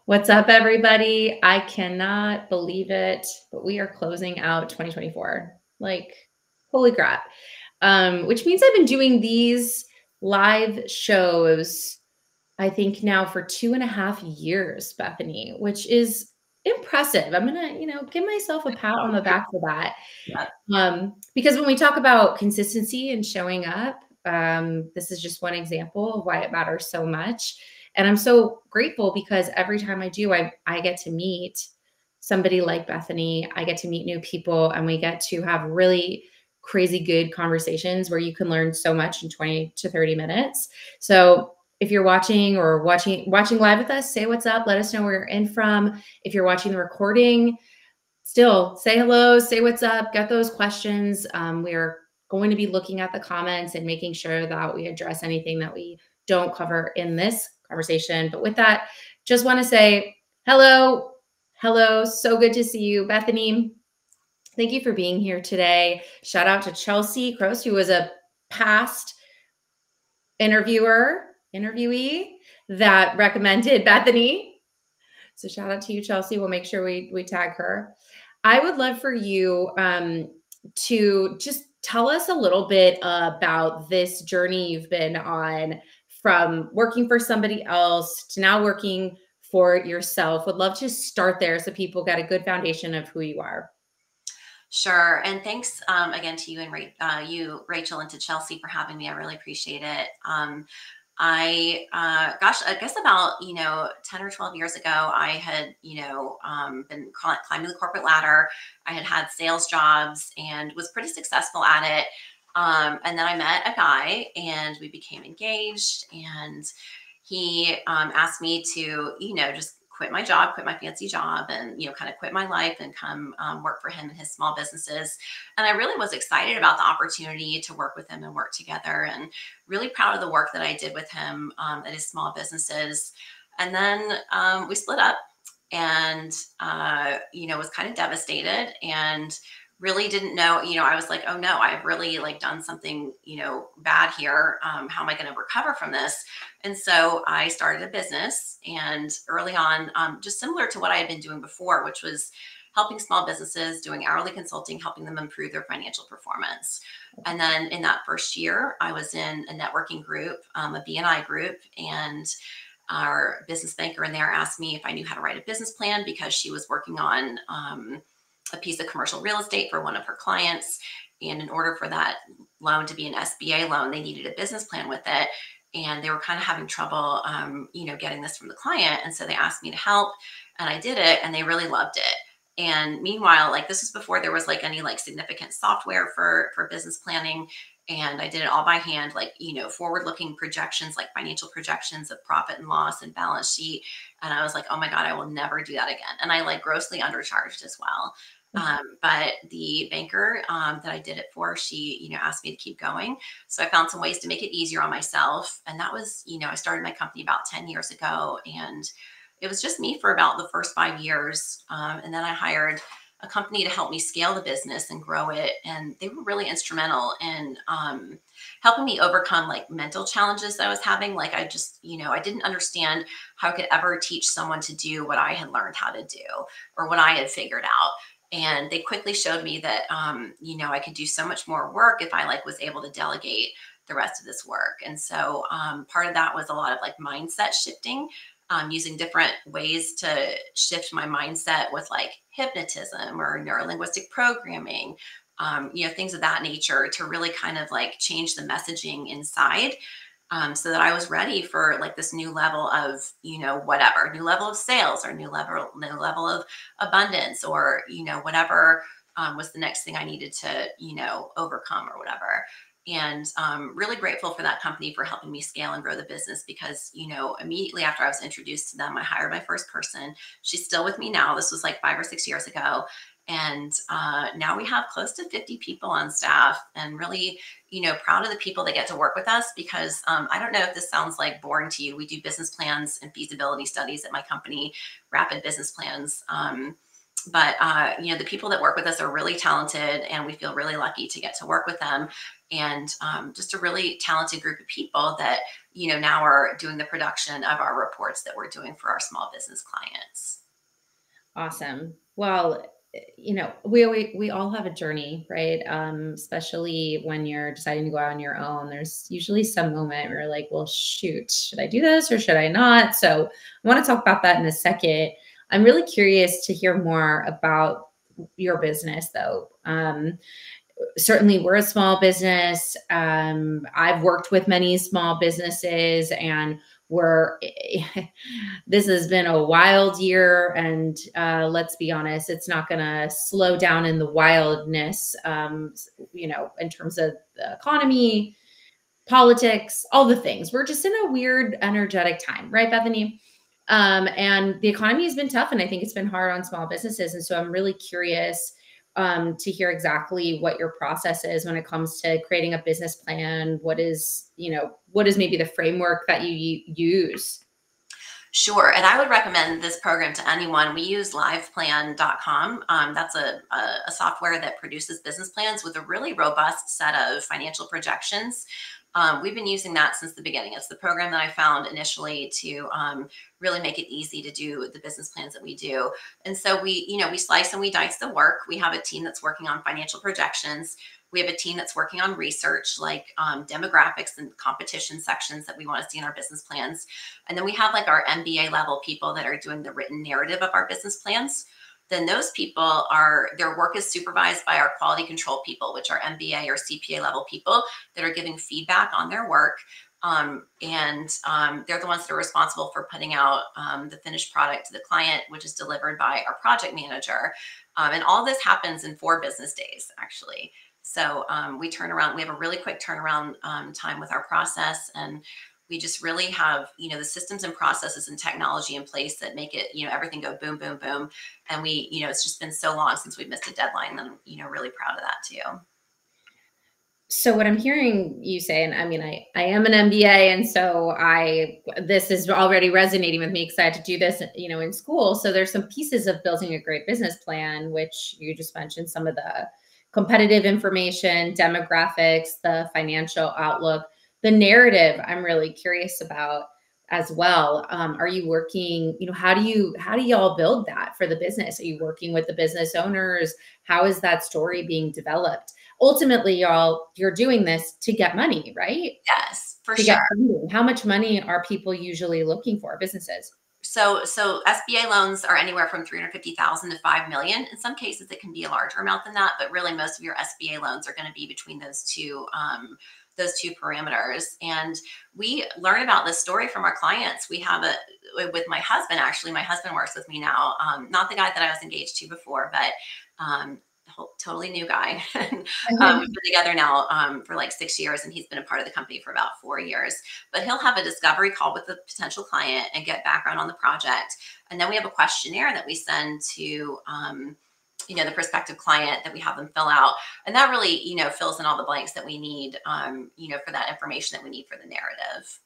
What's up, everybody? I cannot believe it, but we are closing out 2024. Like, holy crap. Which means I've been doing these live shows, I think now for 2.5 years, Bethany, which is impressive. I'm gonna, give myself a pat on the back for that. Yeah. Because when we talk about consistency and showing up, this is just one example of why it matters so much. And I'm so grateful because every time I do, I get to meet somebody like Bethany. I get to meet new people and we get to have really crazy good conversations where you can learn so much in 20 to 30 minutes. So if you're watching or watching live with us, say what's up. Let us know where you're in from. If you're watching the recording, still say hello, say what's up, get those questions. We're going to be looking at the comments and making sure that we address anything that we don't cover in this conversation. But with that, just want to say hello, hello. So good to see you, Bethany. Thank you for being here today. Shout out to Chelsea Cross, who was a past interviewee that recommended Bethany. So shout out to you, Chelsea. We'll make sure we tag her. I would love for you to just tell us a little bit about this journey you've been on from working for somebody else to now working for yourself. Would love to start there so people get a good foundation of who you are. Sure. And thanks again to you and you, Rachel, and to Chelsea for having me. I really appreciate it. Gosh, I guess about, 10 or 12 years ago, I had, been climbing the corporate ladder. I had sales jobs and was pretty successful at it. And then I met a guy and we became engaged, and he asked me to, just quit my job, quit my fancy job, and, kind of quit my life and come work for him in his small businesses. And I really was excited about the opportunity to work with him and work together, and really proud of the work that I did with him at his small businesses. And then we split up, and, was kind of devastated and really didn't know, I was like, oh no, I've really done something, bad here. How am I going to recover from this? And so I started a business, and early on, just similar to what I had been doing before, which was helping small businesses, doing hourly consulting, helping them improve their financial performance. And then in that first year, I was in a networking group, a BNI group, and our business banker in there asked me if I knew how to write a business plan because she was working on a piece of commercial real estate for one of her clients. And in order for that loan to be an SBA loan, they needed a business plan with it. And they were kind of having trouble, getting this from the client. And so they asked me to help, and I did it, and they really loved it. And meanwhile, this was before there was any significant software for business planning. And I did it all by hand, forward-looking projections, financial projections of profit and loss and balance sheet. And I was like, oh my God, I will never do that again. And I grossly undercharged as well. But the banker that I did it for, she, asked me to keep going. So I found some ways to make it easier on myself. And that was, I started my company about 10 years ago, and it was just me for about the first 5 years. And then I hired a company to help me scale the business and grow it. And they were really instrumental in helping me overcome mental challenges that I was having. I just, I didn't understand how I could ever teach someone to do what I had learned how to do or what I had figured out. And they quickly showed me that, I could do so much more work if I was able to delegate the rest of this work. And so part of that was a lot of mindset shifting, using different ways to shift my mindset with hypnotism or neurolinguistic programming, things of that nature to really kind of change the messaging inside. So that I was ready for this new level of, whatever, new level of sales or new level of abundance or, whatever was the next thing I needed to, overcome or whatever. And really grateful for that company for helping me scale and grow the business because, immediately after I was introduced to them, I hired my first person. She's still with me now. This was 5 or 6 years ago. And now we have close to 50 people on staff, and really, proud of the people that get to work with us because I don't know if this sounds boring to you. We do business plans and feasibility studies at my company, rapid business plans. But the people that work with us are really talented, and we feel really lucky to get to work with them. And just a really talented group of people that now are doing the production of our reports that we're doing for our small business clients. Awesome. Well, we all have a journey, right? Especially when you're deciding to go out on your own. There's usually some moment where you're like, well, shoot, should I do this or should I not? So I want to talk about that in a second. I'm really curious to hear more about your business, though. Certainly we're a small business. I've worked with many small businesses, and we're this has been a wild year, and let's be honest, it's not going to slow down in the wildness, in terms of the economy, politics, all the things. We're just in a weird energetic time, right, Bethany? And the economy has been tough, and I think it's been hard on small businesses. And so I'm really curious to hear exactly what your process is when it comes to creating a business plan. What is maybe the framework that you use? Sure. And I would recommend this program to anyone. We use liveplan.com. That's a software that produces business plans with a really robust set of financial projections. We've been using that since the beginning. It's the program that I found initially to really make it easy to do the business plans that we do. And so we slice and we dice the work. We have a team that's working on financial projections. We have a team that's working on research, like demographics and competition sections that we want to see in our business plans. And then we have like our MBA level people that are doing the written narrative of our business plans. Then those people their work is supervised by our quality control people, which are MBA or CPA level people that are giving feedback on their work. And they're the ones that are responsible for putting out the finished product to the client, which is delivered by our project manager. And all this happens in 4 business days, actually. So we have a really quick turnaround time with our process, and we just really have, the systems and processes and technology in place that make it, everything go boom, boom, boom. And it's just been so long since we've missed a deadline, and I'm, really proud of that too. So what I'm hearing you say, and I mean, I am an MBA, and so this is already resonating with me because I had to do this, in school. So there's some pieces of building a great business plan, which you just mentioned, some of the competitive information, demographics, the financial outlook, the narrative. I'm really curious about as well. Are you working? How do y'all build that for the business? Are you working with the business owners? How is that story being developed? Ultimately, you're doing this to get money, right? Yes, for To sure. get funding. How much money are people usually looking for, businesses? So SBA loans are anywhere from 350,000 to 5 million. In some cases, it can be a larger amount than that, but really most of your SBA loans are going to be between those two parameters. And we learn about this story from our clients. We have with my husband. Actually, my husband works with me now. Not the guy that I was engaged to before, but totally new guy. We've been together now for like 6 years, and he's been a part of the company for about 4 years. But he'll have a discovery call with the potential client and get background on the project. And then we have a questionnaire that we send to the prospective client that we have them fill out. And that really, fills in all the blanks that we need, for that information that we need for the narrative.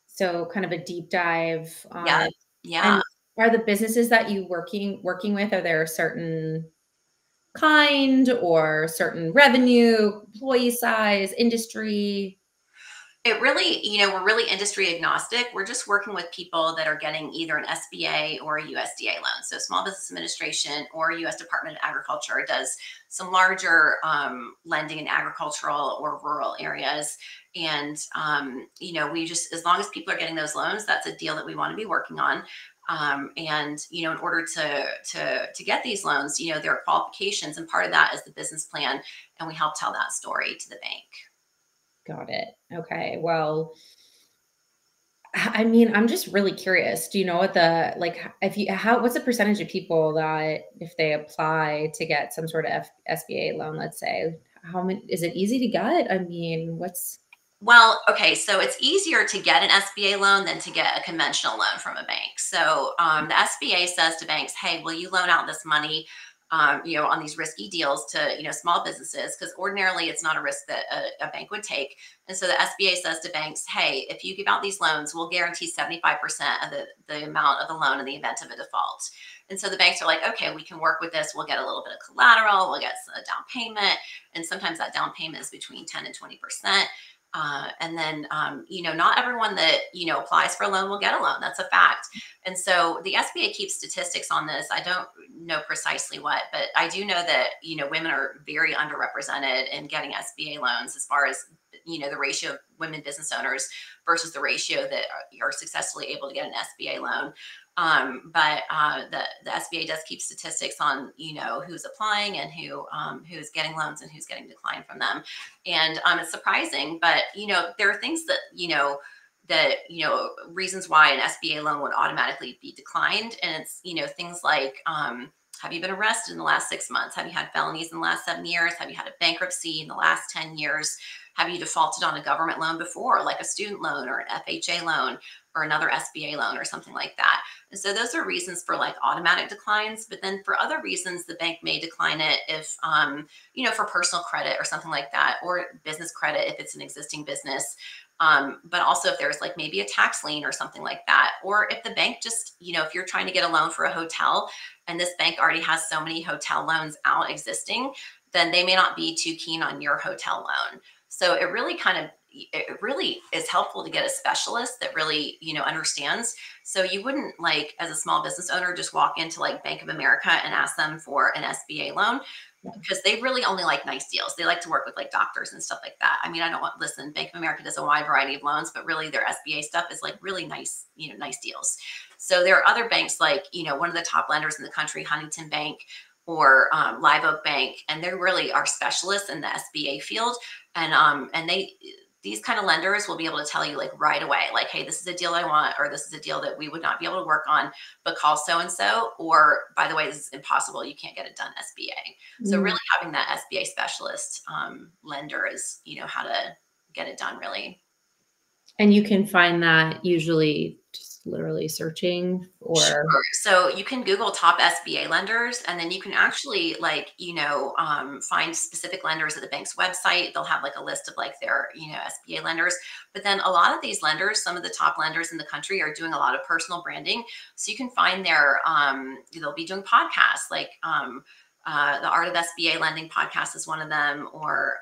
So kind of a deep dive on Yeah. it. Yeah. And are the businesses that you working with, are there a certain kind or certain revenue, employee size, industry? It really, we're really industry agnostic. We're just working with people that are getting either an SBA or a USDA loan. So Small Business Administration or US Department of Agriculture does some larger lending in agricultural or rural areas. And, we just, as long as people are getting those loans, that's a deal that we want to be working on. And, in order to get these loans, there are qualifications, and part of that is the business plan. And we help tell that story to the bank. Got it. Okay. Well, I mean, I'm just really curious. Do you know what's the percentage of people that if they apply to get some sort of SBA loan, let's say, how many, is it easy to get? I mean, Well, okay, so it's easier to get an SBA loan than to get a conventional loan from a bank. So the SBA says to banks, "Hey, will you loan out this money, on these risky deals to small businesses?" Because ordinarily it's not a risk that a bank would take. And so the SBA says to banks, "Hey, if you give out these loans, we'll guarantee 75% of the amount of the loan in the event of a default." And so the banks are like, "Okay, we can work with this. We'll get a little bit of collateral. We'll get a down payment, and sometimes that down payment is between 10 and 20%." And then, not everyone that, applies for a loan will get a loan. That's a fact. And so the SBA keeps statistics on this. I don't know precisely what, but I do know that, women are very underrepresented in getting SBA loans as far as, the ratio of women business owners versus the ratio that are successfully able to get an SBA loan. But the SBA does keep statistics on, who's applying and who's getting loans and who's getting declined from them. And it's surprising, but, there are things that, reasons why an SBA loan would automatically be declined. And it's, things like, have you been arrested in the last 6 months? Have you had felonies in the last 7 years? Have you had a bankruptcy in the last 10 years? Have you defaulted on a government loan before, like a student loan or an FHA loan or another SBA loan or something like that? And so those are reasons for like automatic declines. But then for other reasons, the bank may decline it if, for personal credit or something like that, or business credit if it's an existing business. But also if there's like maybe a tax lien or something like that, or if the bank just, if you're trying to get a loan for a hotel and this bank already has so many hotel loans out existing, then they may not be too keen on your hotel loan. So it really is helpful to get a specialist that really, understands. So you wouldn't like, as a small business owner, just walk into like Bank of America and ask them for an SBA loan, because they really only like nice deals. They like to work with like doctors and stuff like that. I mean, listen, Bank of America does a wide variety of loans, but really their SBA stuff is like really nice, nice deals. So there are other banks like, one of the top lenders in the country, Huntington Bank or Live Oak Bank, and they really are specialists in the SBA field. And these kind of lenders will be able to tell you like right away, like, hey, this is a deal I want, or this is a deal that we would not be able to work on, but call so-and-so, or by the way, this is impossible. You can't get it done SBA. So really having that SBA specialist lender is, how to get it done really. And you can find that usually just literally searching or. Sure. So you can Google top SBA lenders, and then you can actually like, find specific lenders at the bank's website. They'll have like a list of like their, SBA lenders. But then a lot of these lenders, some of the top lenders in the country are doing a lot of personal branding. So you can find they'll be doing podcasts like, the Art of SBA Lending podcast is one of them, or,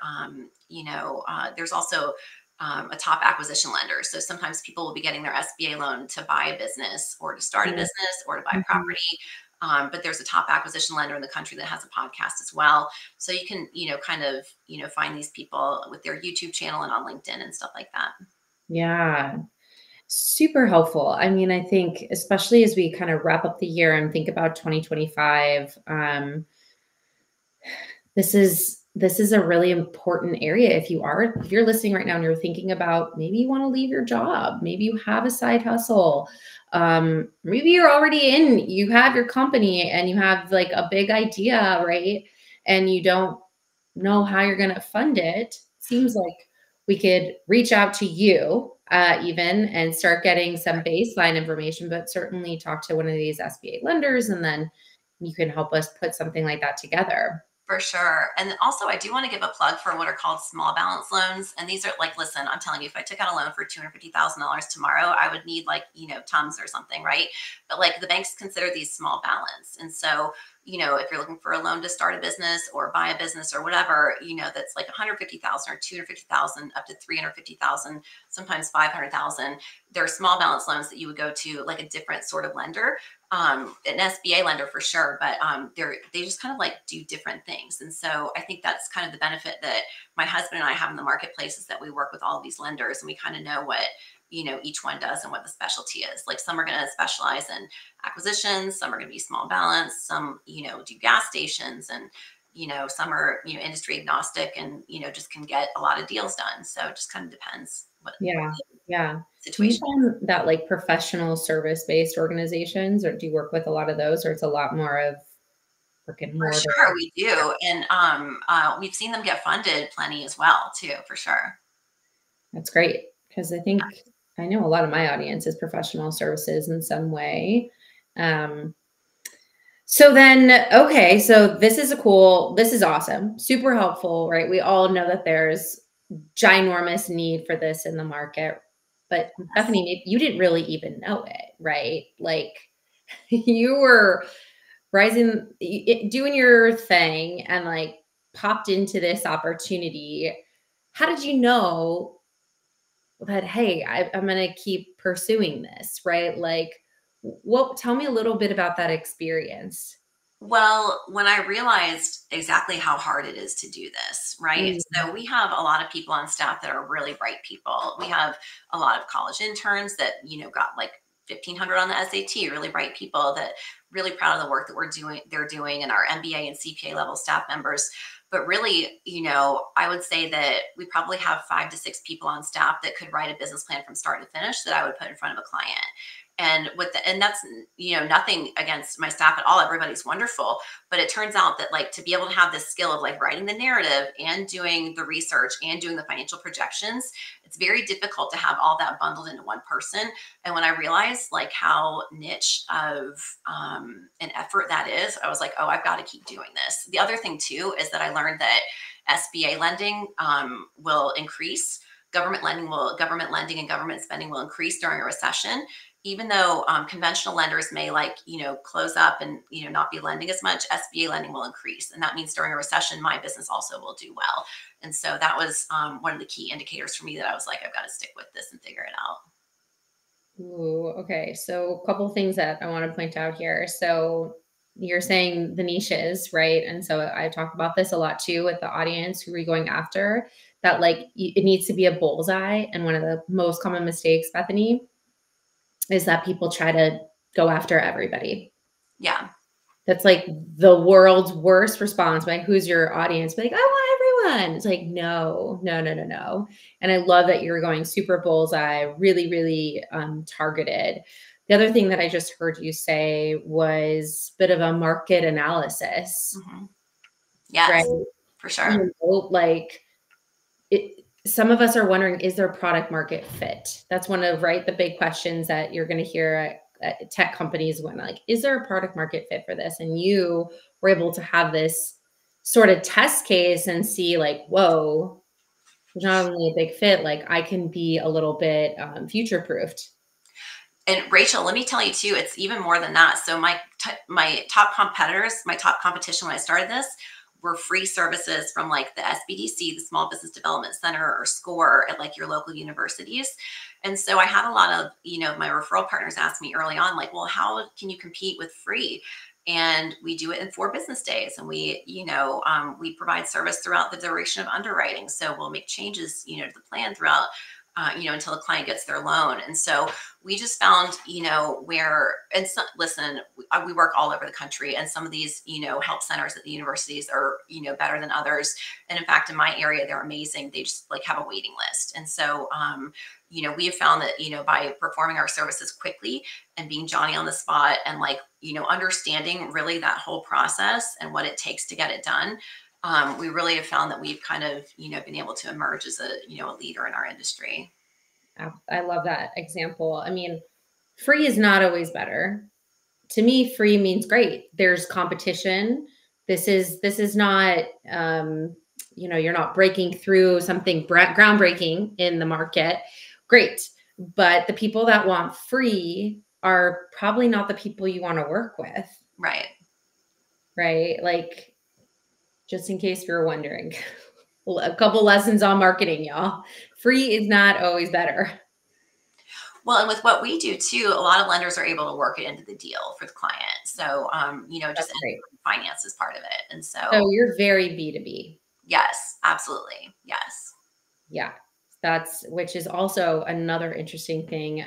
there's also a top acquisition lender. So sometimes people will be getting their SBA loan to buy a business or to start a business or to buy property. But there's a top acquisition lender in the country that has a podcast as well. So you can, find these people with their YouTube channel and on LinkedIn and stuff like that. Yeah. Super helpful. I mean, I think especially as we kind of wrap up the year and think about 2025, this is a really important area. If you're listening right now and you're thinking about maybe you want to leave your job, maybe you have a side hustle, maybe you're already you have your company and you have like a big idea, right? And you don't know how you're going to fund it. Seems like we could reach out to you even and start getting some baseline information, but certainly talk to one of these SBA lenders, and then you can help us put something like that together. For sure. And also, I do want to give a plug for what are called small balance loans. And these are like, listen, I'm telling you, if I took out a loan for $250,000 tomorrow, I would need like, Tums or something, right? But like the banks consider these small balance. And so, if you're looking for a loan to start a business or buy a business or whatever, that's like 150,000 or 250,000 up to 350,000, sometimes 500,000. There are small balance loans that you would go to like a different sort of lender, an SBA lender for sure, but they just kind of like do different things. And so I think that's kind of the benefit that my husband and I have in the marketplace, is that we work with all of these lenders and we kind of know what, each one does and what the specialty is. Like some are going to specialize in acquisitions, some are going to be small balance, some, do gas stations, and, some are, industry agnostic and, just can get a lot of deals done. So it just kind of depends. Yeah. Situation. Do you find that like professional service-based organizations, or do you work with a lot of those, or it's a lot more of brick and mortar? For sure, we do. And we've seen them get funded plenty as well, too, for sure. That's great. Because I know a lot of my audience is professional services in some way. So then, okay, so this is awesome, super helpful, right? We all know that there's ginormous need for this in the market, but Bethany, you didn't really even know it, right? Like you were doing your thing and like popped into this opportunity. How did you know that, hey, I'm going to keep pursuing this, right? Like, tell me a little bit about that experience. Well, when I realized exactly how hard it is to do this, right? Mm, So we have a lot of people on staff that are really bright people. We have a lot of college interns that, got like 1500 on the SAT, really bright people that really proud of the work that they're doing, and our MBA and CPA level staff members. But really, I would say that we probably have 5 to 6 people on staff that could write a business plan from start to finish that I would put in front of a client. And that's nothing against my staff at all, everybody's wonderful, but it turns out that, like, to be able to have this skill of like writing the narrative and doing the research and doing the financial projections, it's very difficult to have all that bundled into one person. And when I realized like how niche of an effort that is, I was like, oh, I've got to keep doing this. The other thing too is that I learned that SBA lending will increase. Government lending and government spending will increase during a recession, even though conventional lenders may close up and not be lending as much. SBA lending will increase, and that means during a recession my business also will do well. And so that was one of the key indicators for me that I was like, I've got to stick with this and figure it out. ooh, okay. So a couple things that I want to point out here. So you're saying the niches, right? And so I talk about this a lot too with the audience who we're going after, that like it needs to be a bullseye. And one of the most common mistakes, Bethany, is that people try to go after everybody. Yeah. That's like the world's worst response. Like, who's your audience? Be like, I want everyone. It's like, no, no, no, no, no. And I love that you're going super bullseye, really, really targeted. The other thing that I just heard you say was a bit of a market analysis, Hmm. right? Yes, for sure. Like some of us are wondering, is there product market fit? That's one of, right, the big questions that you're going to hear at tech companies when, like, is there a product market fit for this? And you were able to have this sort of test case and see like, whoa, there's not only a big fit, like I can be a little bit future proofed. And Rachel, let me tell you too, it's even more than that. So my top competitors, my top competition when I started this were free services from like the SBDC, the Small Business Development Center, or SCORE at like your local universities. And so I had a lot of, my referral partners ask me early on, like, well, how can you compete with free? And we do it in 4 business days. And we provide service throughout the duration of underwriting. So we'll make changes, to the plan throughout, until the client gets their loan. And so we just found, listen, we work all over the country, and some of these, help centers at the universities are, better than others. And in fact, in my area, they're amazing. They just like have a waiting list. And so, we have found that, by performing our services quickly and being Johnny on the spot and like, understanding really that whole process and what it takes to get it done, we really have found that we've kind of, been able to emerge as a leader in our industry. I love that example. I mean, free is not always better. To me, free means great. There's competition. This is not you're not breaking through something groundbreaking in the market. Great. But the people that want free are probably not the people you want to work with, Right. right? Like, just in case you're wondering, a couple lessons on marketing, y'all. Free is not always better. Well, and with what we do too, a lot of lenders are able to work it into the deal for the client. So, just That's great. finance is part of it. And so, So you're very B2B. yes, absolutely. Yes. Yeah. Which is also another interesting thing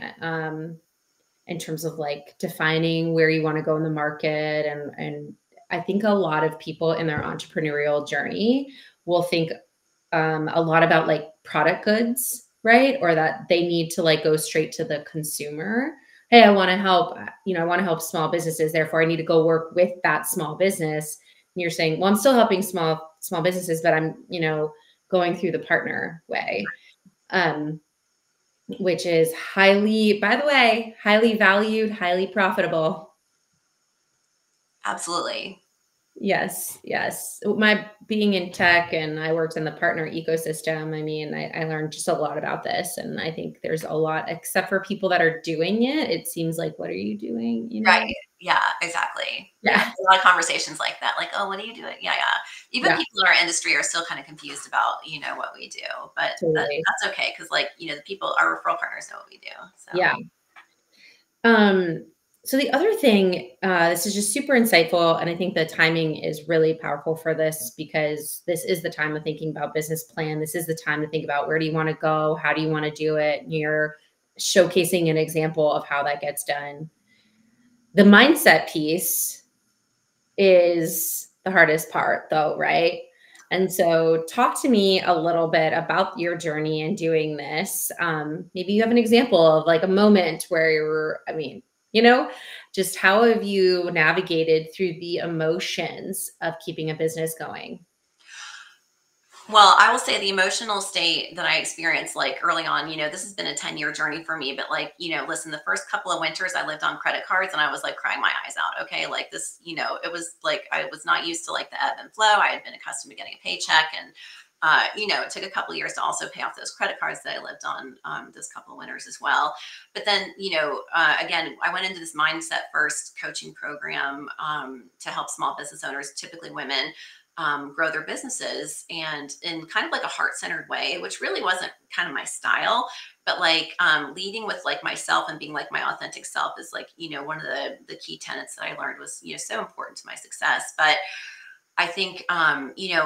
in terms of like defining where you want to go in the market. And I think a lot of people in their entrepreneurial journey will think a lot about like product goods, right? Or that they need to like go straight to the consumer. Hey, I want to help, I want to help small businesses. Therefore, I need to go work with that small business. And you're saying, well, I'm still helping small businesses, but I'm, going through the partner way. Um, which is highly, by the way, highly valued, highly profitable. Absolutely. Yes, yes. My being in tech and I worked in the partner ecosystem. I mean, I learned just a lot about this. And I think there's a lot, except for people that are doing it, it seems like, what are you doing? You Right. know? Yeah, exactly. Yeah, Yeah. a lot of conversations like that, like, "Oh, what are you doing?" Yeah, yeah. Even Yeah, people in our industry are still kind of confused about, what we do, but totally. that's okay because, like, the people our referral partners know what we do, so. Yeah. Um, so the other thing, this is just super insightful, and I think the timing is really powerful for this because this is the time of thinking about business plan. This is the time to think about where do you want to go, how do you want to do it. You're showcasing an example of how that gets done. The mindset piece is the hardest part, though, right? And so, talk to me a little bit about your journey in doing this. Maybe you have an example of like a moment where you're, I mean, you know, just how have you navigated through the emotions of keeping a business going? Well, I will say the emotional state that I experienced like early on, this has been a 10-year journey for me, but like, listen, the first couple of winters I lived on credit cards and I was like crying my eyes out. Okay. Like this, it was like I was not used to like the ebb and flow. I had been accustomed to getting a paycheck and it took a couple of years to also pay off those credit cards that I lived on those couple of winters as well. But then, again, I went into this mindset first coaching program to help small business owners, typically women, grow their businesses and in kind of like a heart-centered way, which really wasn't kind of my style, but like leading with like myself and being like my authentic self is like, one of the key tenets that I learned was, so important to my success. But I think,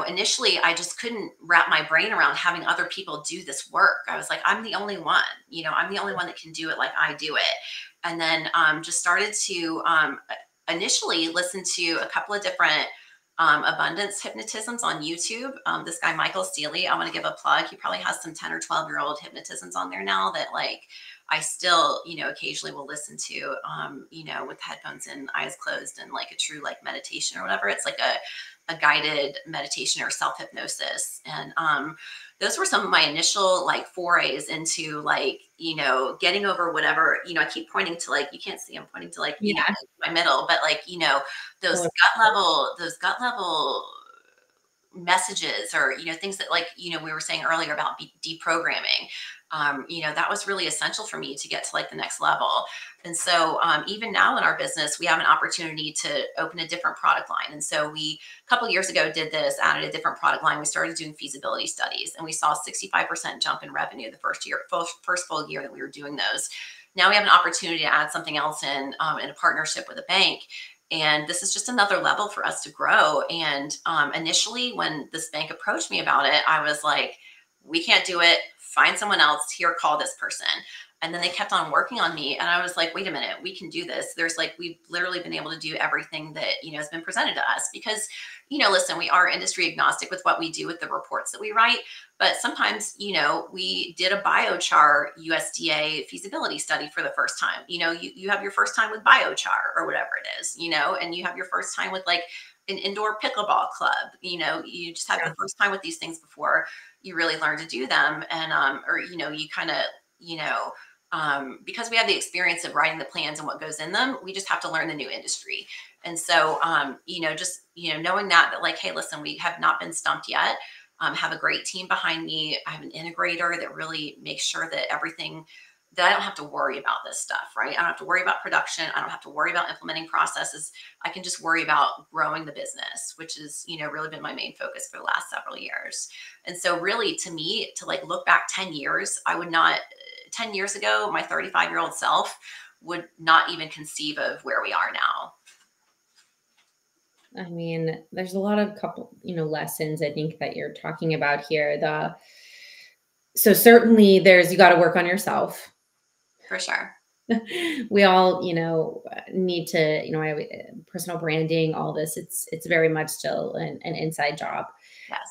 initially I just couldn't wrap my brain around having other people do this work. I was like, I'm the only one, I'm the only one that can do it like I do it. And then just started to initially listen to a couple of different abundance hypnotisms on YouTube. This guy, Michael Seeley, I want to give a plug. He probably has some 10 or 12-year-old hypnotisms on there now that like I still, occasionally will listen to, with headphones and eyes closed and like a true like meditation or whatever. It's like a guided meditation or self hypnosis. And those were some of my initial like forays into like, getting over whatever, I keep pointing to like, you can't see, I'm pointing to like, Yeah. my middle, but like, Totally. those gut level messages or things that like we were saying earlier about deprogramming, that was really essential for me to get to like the next level. And so even now in our business we have an opportunity to open a different product line, and so we a couple years ago did this, added a different product line. We started doing feasibility studies and we saw a 65% jump in revenue the first full year that we were doing those. Now we have an opportunity to add something else in a partnership with a bank, and this is just another level for us to grow. And initially, when this bank approached me about it, I was like, we can't do it. Find someone else here, call this person. And then they kept on working on me. And I was like, wait a minute, we can do this. There's like, we've literally been able to do everything that, has been presented to us because, listen, we are industry agnostic with what we do with the reports that we write. But sometimes, we did a biochar USDA feasibility study for the first time. You have your first time with biochar or whatever it is, and you have your first time with like an indoor pickleball club. You just have Yeah. the first time with these things before you really learn to do them. And, or, you kind of, because we have the experience of writing the plans and what goes in them, we just have to learn the new industry. And so, just, knowing that like, hey, listen, we have not been stumped yet. Have a great team behind me. I have an integrator that really makes sure that everything that I don't have to worry about this stuff, right? I don't have to worry about production. I don't have to worry about implementing processes. I can just worry about growing the business, which is, really been my main focus for the last several years. And so really to me, to like look back 10 years, I would not, 10 years ago, my 35-year-old self would not even conceive of where we are now. I mean, there's a lot of couple, lessons I think that you're talking about here. So certainly there's you got to work on yourself. For sure. We all, need to, personal branding, all this. It's very much still an inside job. Yes.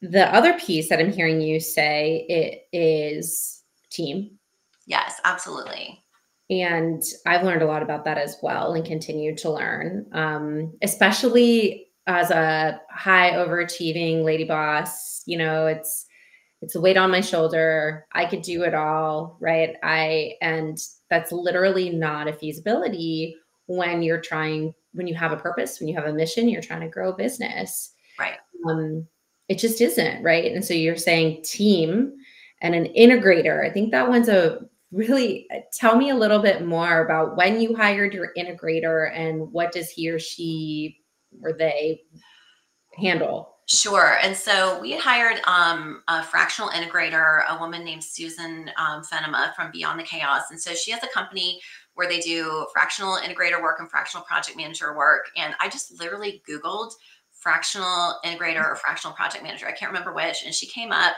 The other piece that I'm hearing you say it is team. Yes, absolutely. And I've learned a lot about that as well and continue to learn, especially as a high overachieving lady boss. It's a weight on my shoulder. I could do it all, right? And that's literally not a feasibility when you're trying when you have a purpose, when you have a mission, you're trying to grow a business. Right. Um, it just isn't, right? And so you're saying team and an integrator. I think that one's a really, tell me a little bit more about when you hired your integrator and what does he or she or they handle? Sure. And so we had hired a fractional integrator, a woman named Susan Fenema from Beyond the Chaos. And so she has a company where they do fractional integrator work and fractional project manager work. And I just literally Googled fractional integrator or fractional project manager. I can't remember which. And she came up.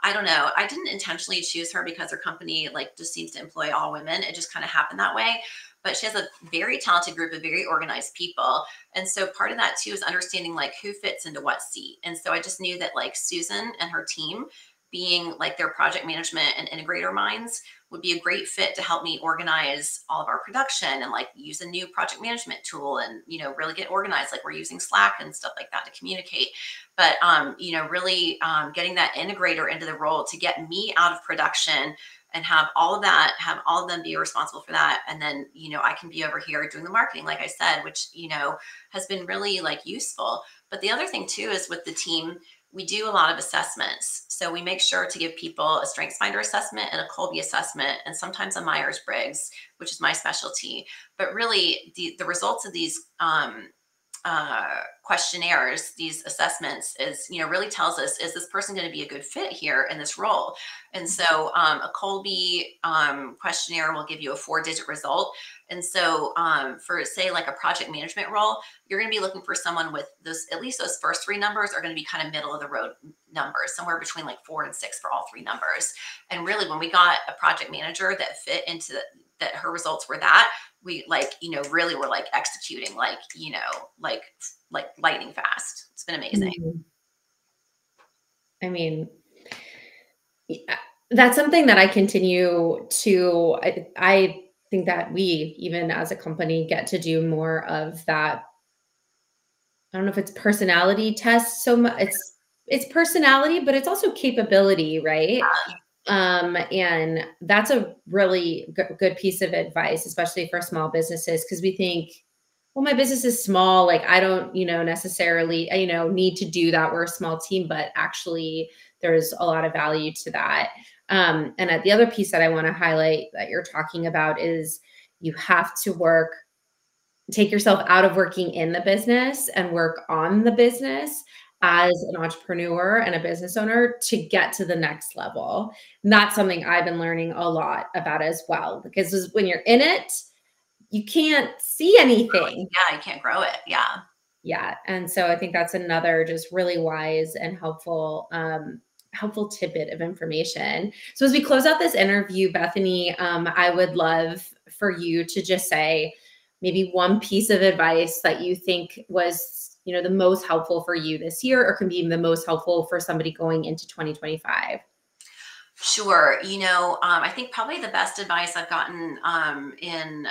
I don't know. I didn't intentionally choose her because her company like just seems to employ all women. It just kind of happened that way. But she has a very talented group of very organized people. And so part of that too is understanding like who fits into what seat. And so I just knew that like Susan and her team being like their project management and integrator minds would be a great fit to help me organize all of our production and like use a new project management tool and, you know, really get organized. Like we're using Slack and stuff like that to communicate. But, you know, really getting that integrator into the role to get me out of production and have all of that, have all of them be responsible for that. And then, you know, I can be over here doing the marketing, like I said, which, you know, has been really like useful. But the other thing too is with the team, we do a lot of assessments. So we make sure to give people a StrengthsFinder assessment and a Colby assessment, and sometimes a Myers-Briggs, which is my specialty. But really the results of these questionnaires, these assessments is, you know, really tells us, is this person going to be a good fit here in this role? And so a Colby questionnaire will give you a 4-digit result. And so for say like a project management role, you're going to be looking for someone with those, at least those first 3 numbers are going to be kind of middle of the road numbers, somewhere between like 4 and 6 for all 3 numbers. And really when we got a project manager that fit into that, her results were that, we like, you know, really were like executing, like, you know, like lightning fast. It's been amazing. I mean, that's something that I continue to, I think that we, even as a company, get to do more of that. I don't know if it's personality tests so much. It's personality, but it's also capability, right? And that's a really good piece of advice, especially for small businesses, because we think, well, my business is small. Like I don't, you know, necessarily, you know, need to do that. We're a small team, but actually there's a lot of value to that. And the other piece that I want to highlight that you're talking about is you have to take yourself out of working in the business and work on the business as an entrepreneur and a business owner to get to the next level. And that's something I've been learning a lot about as well, because when you're in it, you can't see anything. Yeah, you can't grow it. Yeah. Yeah. And so I think that's another just really wise and helpful tidbit of information. So as we close out this interview, Bethany, I would love for you to just say maybe one piece of advice that you think was, you know, the most helpful for you this year, or can be the most helpful for somebody going into 2025. Sure. You know, I think probably the best advice I've gotten in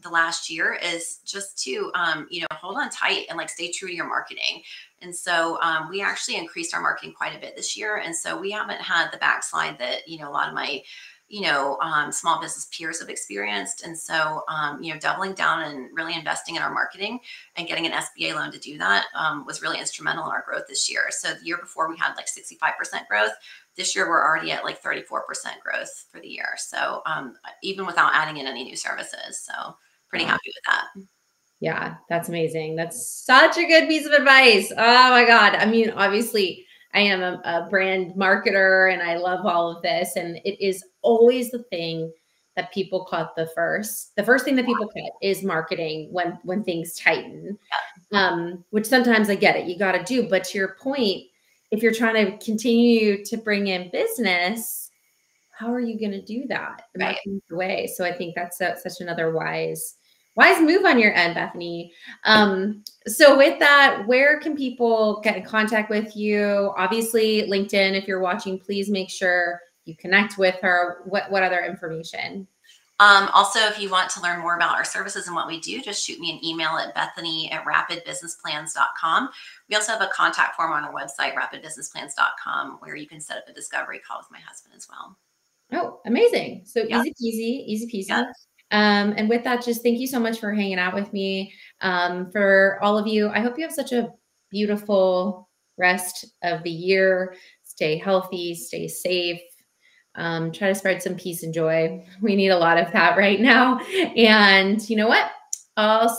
the last year is just to, you know, hold on tight and like stay true to your marketing. And so we actually increased our marketing quite a bit this year. And so we haven't had the backslide that, you know, a lot of my, you know, small business peers have experienced. And so, you know, doubling down and really investing in our marketing and getting an SBA loan to do that was really instrumental in our growth this year. So the year before we had like 65% growth. This year, we're already at like 34% growth for the year. So even without adding in any new services. So pretty happy with that. Yeah, that's amazing. That's such a good piece of advice. Oh my God. I mean, obviously, I am a brand marketer and I love all of this. And it is always the thing that people cut the first thing that people cut is marketing when things tighten. Which sometimes I get it, you got to do. But to your point, if you're trying to continue to bring in business, how are you going to do that? Right. The way. So I think that's such another wise move on your end, Bethany. So with that, where can people get in contact with you? Obviously, LinkedIn, if you're watching, please make sure you connect with her. What other information? Also, if you want to learn more about our services and what we do, just shoot me an email at bethany@rapidbusinessplans.com. We also have a contact form on our website, rapidbusinessplans.com, where you can set up a discovery call with my husband as well. Oh, amazing. So Yeah. easy peasy. Yeah. And with that, just thank you so much for hanging out with me. For all of you, I hope you have such a beautiful rest of the year. Stay healthy, stay safe. Try to spread some peace and joy. We need a lot of that right now. And you know what? I'll